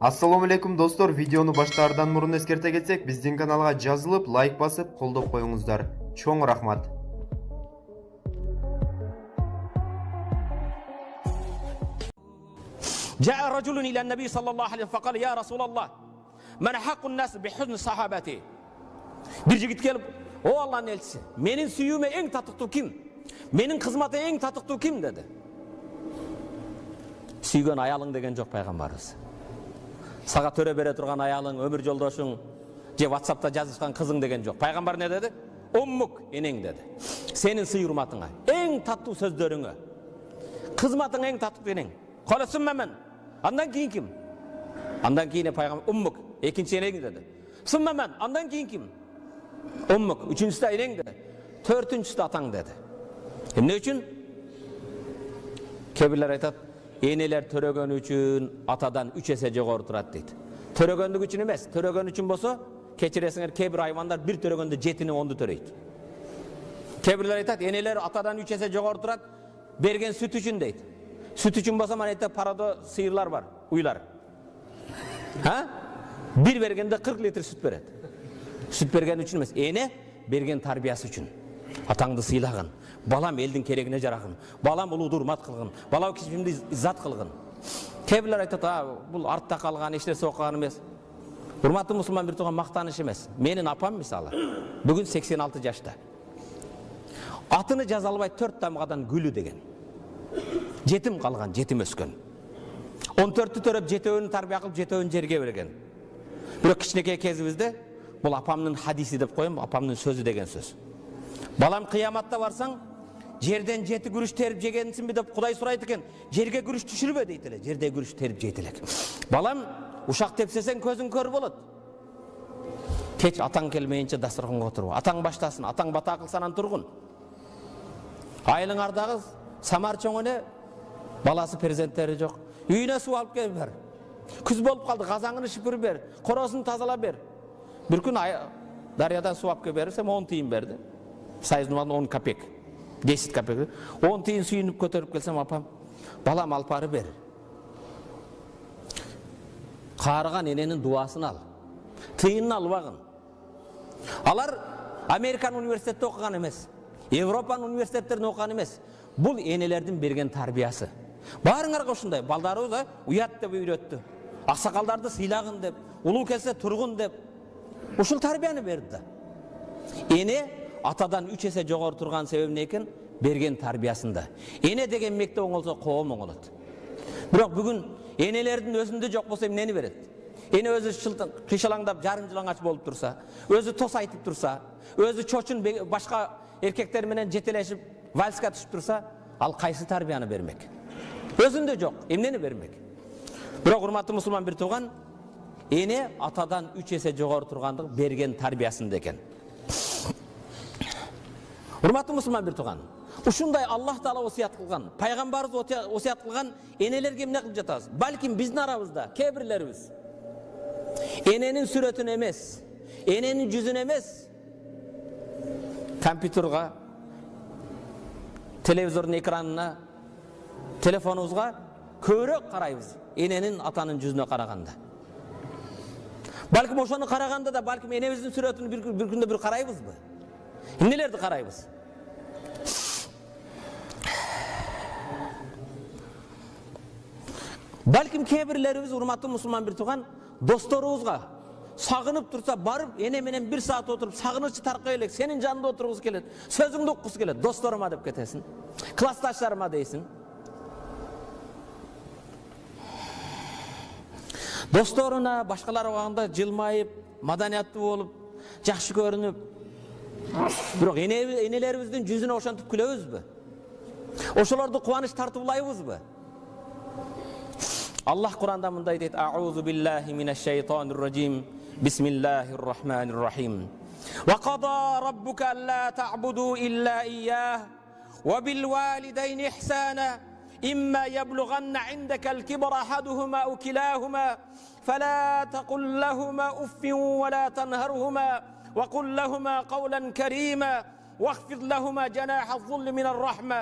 Assalamu alaikum dostlar, videonu başlardan murun eskерте кетсек, биздин каналга жазылып, лайк басып, колдоп коюңуздар. Чоң рахмат. جاء رجل إلى النبي صلى الله عليه وسلم فقال يا رسول الله من حق الناس بحسن صحابته. Bir jigit kelip, o Allah'ın elçisi, menin suyume en tatıktуу kim? Menin kızmata en tatıktуу kim dedi. Sүйгөн аялың деген жок пайгамбарыбыз. Сага төрө бере турган аялың, өмүр жолдошуң, же WhatsApp'та жазышкан кызың деген жок. Пайгамбар не dedi? Уммук, энең dedi. Сенин сый урматыңа, эң таттуу сөздөрүңө. Кызматың эң таттуу энең. Кала сүммемен. Андан кийин ким? Андан кийин пайгамбар уммук, экинчи энең dedi. Сүммемен. Андан кийин ким? Уммук, үчүнчүсү энең dedi. Төртүнчүсү атаң dedi. Эмне үчүн? Кебирлер айтат, enелер төрөгөн үчүн атадан 3 эсе жогору турат дейт. Төрөгөндүк үчүн эмес, төрөгөн үчүн болсо, кечиресиңер, кээ бир айвандар бир төрөгөндө 7-ни 10-ду төрөйт. Кебирлер айтат, enелер атадан 3 эсе жогору турат, берген сүт үчүн дейт. Süt için basam ayette parada sıyırlar var, uylar. Ha? Bir bergende 40 litre süt beret. Süt bergen için emez. Ene bergen tarbiyası için. Atаңды сыйлagın. Balam elдің керегіне жарағын. Balam улууду урмат кылгын. Балам кичимди иззат кылгын. Кебилер айтат, бул артта калган, эч нерсе окуган эмес. Урматтуу мусулман бир туган мактаныш эмес. Менин апам мисалы, бүгүн 86 жашта. Атыны жаза албай 4 тамгадан гүлү деген. Жетим калган, жетим өскөн. 14-тү төрөп жетөөнү тарбия кылып, жетөөнү жерге берген. Бирок кичинекей кезибизде бул апамдын хадиси деп коем, апамдын сөзү деген сөз. Балам кыяматта барсаң, жерден 7 күрүш терип жегенсиңби деп Кудай сурайт экен. Жерге күрүш түшүрбө дейт эле, жерде күрүш терип жейт элек. Балам, ушак тепсесең көзүң көр болот. Кеч атаң келмейинче дасторконго отурба. Атаң баштасын, атаң бата кылсанан тургун. Айылыңардагы самар чоңоне баласы перзенттери жок. Үйүнө суу алып келип бер. Күз болуп калды, казаңын шипирип бер, коросун тазалап бер. Бир күн дарыядан суу алып келип берсем 10 тиын берди. Сайызын 10 копек. 10 копек. 10 тиын сүйүнүп көтөрүп келсем, апам, балам алып барып бер. Каарыган эненин дуасын ал. Тыйынын албагын. Алар Американ университетте окуган эмес. Европанын университеттеринде окуган эмес. Бул энелердин берген тарбиясы. Баарыңарга ушундай, балдарыбыз уят деп үйрөттү. Аксакалдарды сыйлагын деп, улуу келсе тургун деп. Ушул тарбияны берди. Эне атадан 3 эсе жогору турган себеби эмне экен? Берген тарбиясында. Эне деген мекте оңолсо коом оңолот. Бирок бүгүн энелердин өзүндө жок болсо эмнени берет? Эне өзү кыйшалаңдап жарым жылаңач болуп турса, өзү тос айтып турса, өзү чочун башка эркектер менен жетелешип вальска түшүп турса, ал кайсы тарбияны бермек? Өзүндө жок, эмнени бермек? Бирок урматтуу мусулман бир тууган, эне атадан 3 эсе жогору тургандык берген тарбиясында экен. Урматтуу мусулман бир тууган, ушундай Аллах Таала осуят кылган, пайгамбарыбыз осуят кылган энелерге эмне кылып жатабыз? Балким биздин арабызда кээ бирлерибиз эненин сүрөтүн эмес, эненин жүзүн эмес, компьютерга, телевизордун экранына, телефонубузга көбүрөөк карайбыз эненин атанын жүзүнө караганда. Балким ошону караганда да балким энебиздин сүрөтүн бир күндө бир карайбызбы? Эмнелерди карайбыз? Балким кээ бирлерибиз, урматтуу мусулман бир тууган, досторубузга сагынып турса, барып эне менен 1 саат отуруп, сагынычы таркай элек, сенин жанында отургус келет, сөзүңдү уккус келет, досторума деп кетесиң, классташтарыма дейсиң. Досторуна, башкалар убагында жылмайып, маданияттуу болуп, жакшы көрүнүп, бирок энелерибиздин жүзүнө ошентип күлөбүзбү? Ошолорду кубаныч тартуулайбызбы? Allah Kur'an'da mınday deyit, A'udhu billahi mineşşeytanirracim, Bismillahirrahmanirrahim. Ve qada rabbuka alla ta'budu illa iyyah, ve bil valideyni ihsana, imma yablughanna indekel kibra ahaduhuma au kilahuma, fela taqul lahuma uffin ve la tanharhuma, ve qul lahuma qawlan karima, واخفض لهما جناح الظل من الرحمة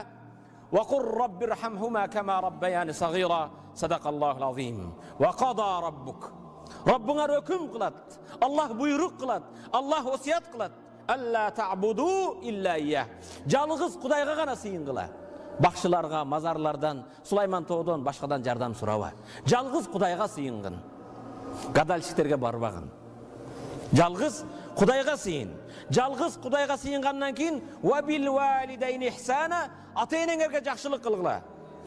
Wa qur rabbirhamhuma kama rabbayani saghira. Sadaqallahul azim. Wa qada rabbuk. Rabbuna hüküm kılat. Allah buyruk kılat. Allah vasiyat kılat. Alla ta'budu illa iyyah. Жалгыз Kudayga gana sıyın kıla. Bakşılarga, mazarlardan, Sulayman Toğdan başkadan jardam suraba. Жалгыз Kudayga sıyıngın. Gadalşikterge barbagın. Жалгыз Kudayga sıyın. Жалгыз Kudayga sıyıngandan keyin wa bil validayni ihsana, ata-enеңерге жакшылык кылгыla.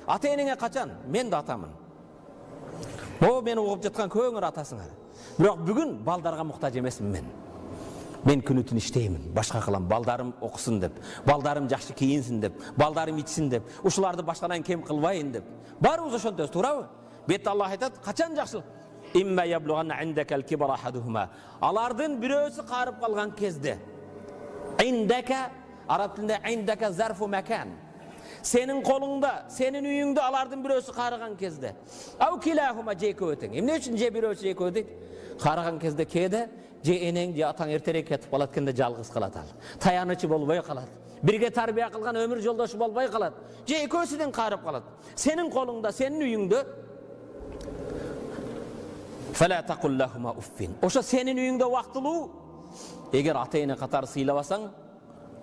Ата-enеңе качан? Мен de atamın. O meni oğup жатқан көңір атасыңар. Бірақ бүгін балдарға мұқтаж емесмін мен. Мен күні-түн іштеймін, башқа қылам, балдарым оқысын деп, балдарым жақсы киінсін деп, балдарым ичсін деп, ушыларды башқадан кем қылбайын деп. Барымыз ошонтөз, турабы? Бетте Аллах айтады, қачан жақсылық? Имма яблуғанна индакал кибара ахадухума. Алардын бирөөсү қарып қалған кезде. Индака, араб тілінде индака зарфу макан. Senin kolunda, senin үйіңді алардың бірөөсі қарыған кезде. Ау килахума же көтің. Емне үшін же бірөөсі же көтің? Қарыған кезде кеді, же енең, же атаң ертерек кетіп қалады, кенде жалғыз қалады ал. Таянычы болбай қалады. Бірге тарбия қылған өмір жолдашы болбай қалады. Же екөөсіден қарып қалады. Senin қолыңда, senin үйіңді фала тақул лахума уффин. Оша senin үйіңді уақытылу, егер ата-ене қатар сыйлабасаң,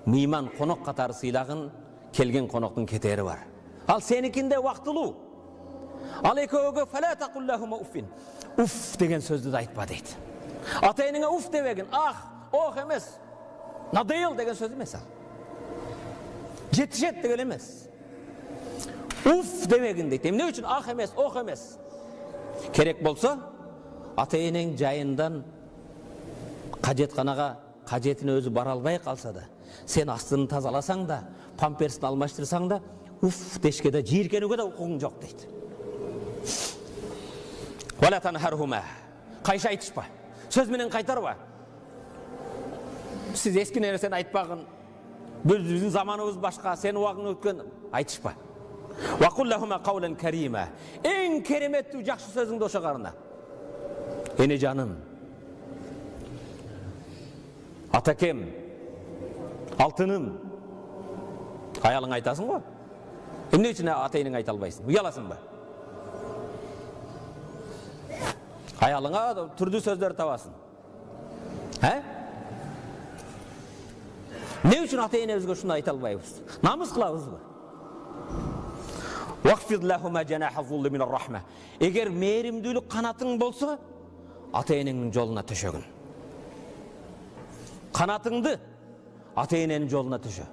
мейман қонақ қатар сыйлағын келген қонақтың кетері бар. Ал сенікінде уақытылу. Ал екеуге фала тақул лахума уффин. Уф деген сөзді айтпа дейді. Ата-енеңе уф демеген, ах, ох емес. Надоел деген сөз емес ал. Жетішет деген емес. Уф демеген дейді. Емне үшін ах емес, ох емес. Керек болса, ата-енең жайындан қажетханаға қажетіне өзі бара албай қалса да, сен астын тазаласаң да, памперсін алмаштырсаң да, уф дешкеде жиіркенуге де құқығың жоқ дейді. Вала танхархума. Қайша айтышпа. Сөзменен қайтарба. Сіз ескі нәрсені айтпағын, біздің заманымыз башқа, сен уақың өткен айтышпа. Ва қул лахума қаулан карима. Ең кереметті жақсы сөзіңді оша қарына. Ene canım, Atakem, altınım, hayalın aytasın mı? Ne için ata-enеңе айта албайсың? Uyalasın mı? Hayalına türlü sözler tabasın. He? Ne için ata-enеңizге şunu ayta albayбыз? Namız kılavыз mı? Waqfid lahuma janaha zulli min ar-rahma. Eğer mehrimdүүлүк kanatın bolsa, ата-enеңнің жолына төшөгүн. Kanatыңды ата-enеңнің жолына төшө.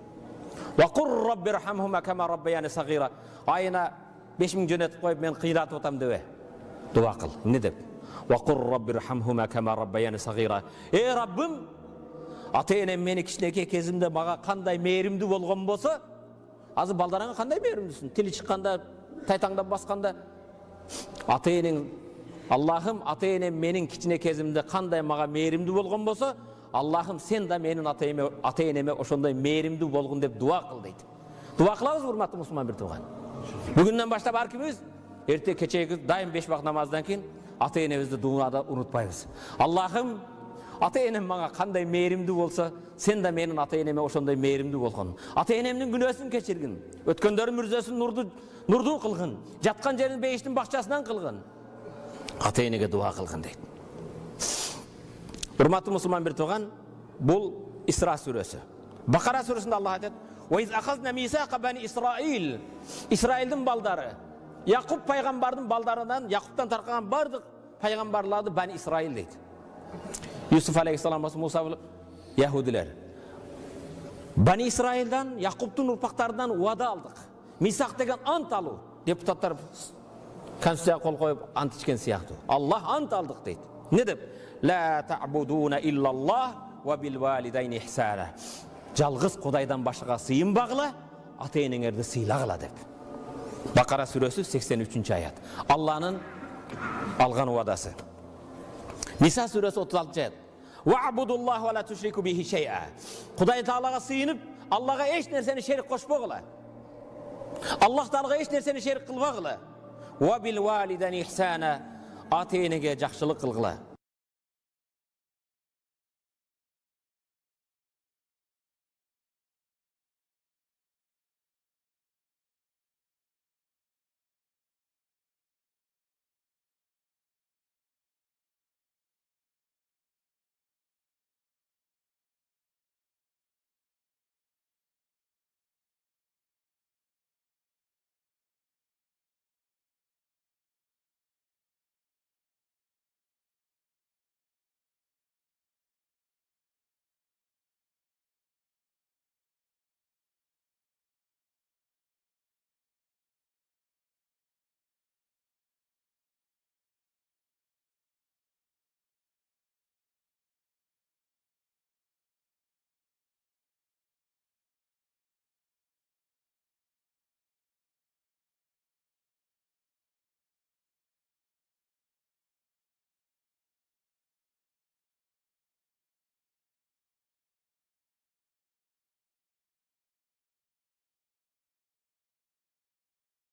Wa qur rabbirhamhuma kama rabbayani saghira. Ayına 5000 жөнөтүп коюп мен кыйратып атам дебе. Дуа кыл. Эмне деп? Wa qur rabbirhamhuma kama rabbayani saghira. Ey Rabbim, ата-enем мени кичинекей кезимде мага кандай мээримдүү болгон болсо, азыр балдарыңа кандай мээримдүүсүн? Тили чыкканда, тайтаңдап басканда, ата-enең Allah'ım ata-enем menin kiçine kezimde kanday mağa mehrimdi bolğon bolsa, Allah'ım sen de menin ata-eneme oşonday mehrimdi bolğun dep dua kıl deydi. Dua kılabız hurmatlı Müslüman bir tuğan. Bugünden başlap arkimiz, erte keçegi daim 5 vakit namazdan keyin ata-enemizdi duada unutpayız. Allah'ım ata-enem mağa kanday mehrimdi bolsa, sen de menin ata-eneme oşonday mehrimdi bolğun. Ata-enemnin günösün keçirgin, ötkönдөrdүн mürzösün nurdu kılgın, jatkan jerin beyiştin bakçasından kılgın. Ата-enege dua kılgın deydi. Hurmatlı Müslüman bir tuğan, bu İsra suresi. Bakara suresinde Allah ayet: "Ve iz akhazna misaqa bani İsrail." İsrail'in baldarı, Yakup peygamberдің baldarından, Yakup'tan tarqagan bardık peygamberlardı bani İsrail deydi. Yusuf aleyhisselam olsun, Musa Yahudiler. Bani İsrail'den, Yakup'tun urpaqlarından vada aldık. Misak degen ant alu. Deputatlar Konstitusiya kol koyup ant içken siyahtı. Allah ant aldık deydi. Ne deyip? La ta'buduna illallah ve bil validayni ihsana. Жалгыз Kudaydan başka sıyın bağla, ata-enеңерді сыйлағыла deyip. Bakara suresi 83. ayet. Allah'ın algan vadası. Nisa suresi 36. ayet. Wa'budullah ve la tushriku bihi şey'a. Kuday Taala'ga sıyınıp Allah'a eş nerseni şerik koşmagıla. Allah Taala'ga eş nerseni şerik kılmagıla. Ve bil validayni ihsana. Ata-enege жақшылық kılgıla.